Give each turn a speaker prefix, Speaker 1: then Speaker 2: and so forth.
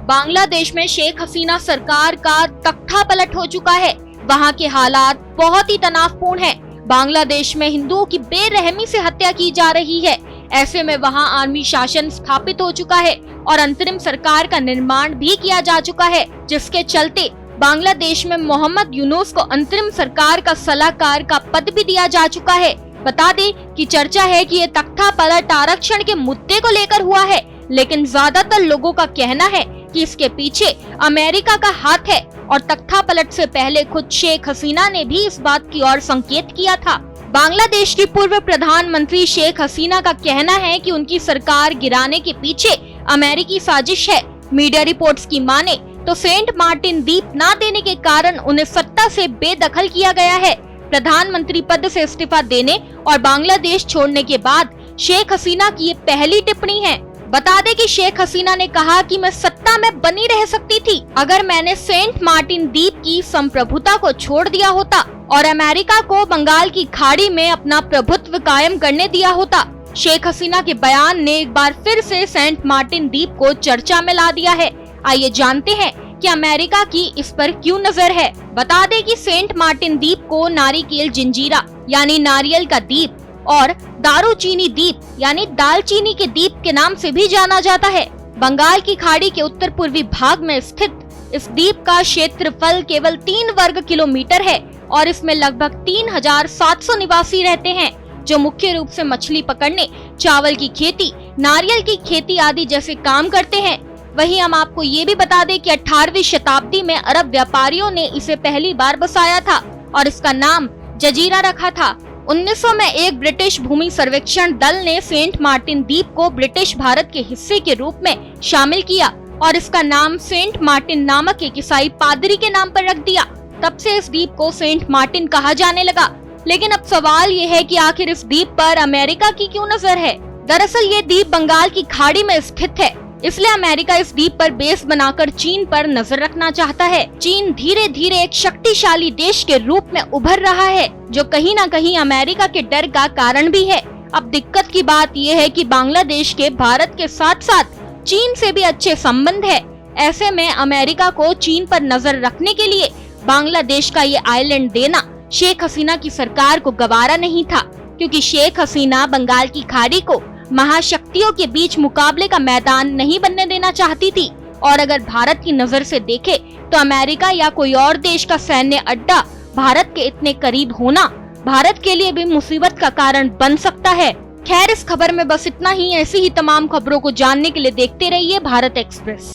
Speaker 1: बांग्लादेश में शेख हसीना सरकार का तख्ता पलट हो चुका है। वहाँ के हालात बहुत ही तनावपूर्ण हैं। बांग्लादेश में हिंदुओं की बेरहमी से हत्या की जा रही है। ऐसे में वहाँ आर्मी शासन स्थापित हो चुका है और अंतरिम सरकार का निर्माण भी किया जा चुका है, जिसके चलते बांग्लादेश में मोहम्मद यूनुस को अंतरिम सरकार का सलाहकार का पद भी दिया जा चुका है। बता दें कि चर्चा है कि ये तख्ता पलट आरक्षण के मुद्दे को लेकर हुआ है, लेकिन ज्यादातर लोगों का कहना है कि इसके पीछे अमेरिका का हाथ है और तख्ता पलट से पहले खुद शेख हसीना ने भी इस बात की ओर संकेत किया था। बांग्लादेश की पूर्व प्रधानमंत्री शेख हसीना का कहना है कि उनकी सरकार गिराने के पीछे अमेरिकी साजिश है। मीडिया रिपोर्ट्स की माने तो सेंट मार्टिन द्वीप न देने के कारण उन्हें सत्ता से बेदखल किया गया है। प्रधानमंत्री पद से इस्तीफा देने और बांग्लादेश छोड़ने के बाद शेख हसीना की ये पहली टिप्पणी है। बता दें कि शेख हसीना ने कहा कि मैं सत्ता में बनी रह सकती थी अगर मैंने सेंट मार्टिन द्वीप की संप्रभुता को छोड़ दिया होता और अमेरिका को बंगाल की खाड़ी में अपना प्रभुत्व कायम करने दिया होता। शेख हसीना के बयान ने एक बार फिर से सेंट मार्टिन द्वीप को चर्चा में ला दिया है। आइए जानते हैं कि अमेरिका की इस पर क्यों नजर है। बता दें कि सेंट मार्टिन द्वीप को नारिकेल जंजीरा यानी नारियल का द्वीप और दारूचीनी द्वीप यानी दालचीनी के द्वीप के नाम से भी जाना जाता है। बंगाल की खाड़ी के उत्तर पूर्वी भाग में स्थित इस द्वीप का क्षेत्रफल केवल 3 वर्ग किलोमीटर है और इसमें लगभग 3700 निवासी रहते हैं, जो मुख्य रूप से मछली पकड़ने, चावल की खेती, नारियल की खेती आदि जैसे काम करते हैं। वहीं हम आपको ये भी बता दें कि 18वीं शताब्दी में अरब व्यापारियों ने इसे पहली बार बसाया था और इसका नाम जजीरा रखा था। 1900 में एक ब्रिटिश भूमि सर्वेक्षण दल ने सेंट मार्टिन द्वीप को ब्रिटिश भारत के हिस्से के रूप में शामिल किया और इसका नाम सेंट मार्टिन नामक एक ईसाई पादरी के नाम पर रख दिया। तब से इस द्वीप को सेंट मार्टिन कहा जाने लगा। लेकिन अब सवाल ये है कि आखिर इस द्वीप पर अमेरिका की क्यों नजर है। दरअसल ये द्वीप बंगाल की खाड़ी में स्थित है, इसलिए अमेरिका इस द्वीप पर बेस बनाकर चीन पर नजर रखना चाहता है। चीन धीरे धीरे एक शक्तिशाली देश के रूप में उभर रहा है, जो कहीं न कहीं अमेरिका के डर का कारण भी है। अब दिक्कत की बात यह है कि बांग्लादेश के भारत के साथ साथ चीन से भी अच्छे संबंध है। ऐसे में अमेरिका को चीन पर नजर रखने के लिए बांग्लादेश का ये आइलैंड देना शेख हसीना की सरकार को गवारा नहीं था, क्योंकि शेख हसीना बंगाल की खाड़ी को महाशक्तियों के बीच मुकाबले का मैदान नहीं बनने देना चाहती थी। और अगर भारत की नजर से देखे तो अमेरिका या कोई और देश का सैन्य अड्डा भारत के इतने करीब होना भारत के लिए भी मुसीबत का कारण बन सकता है। खैर, इस खबर में बस इतना ही। ऐसी ही तमाम खबरों को जानने के लिए देखते रहिए भारत एक्सप्रेस।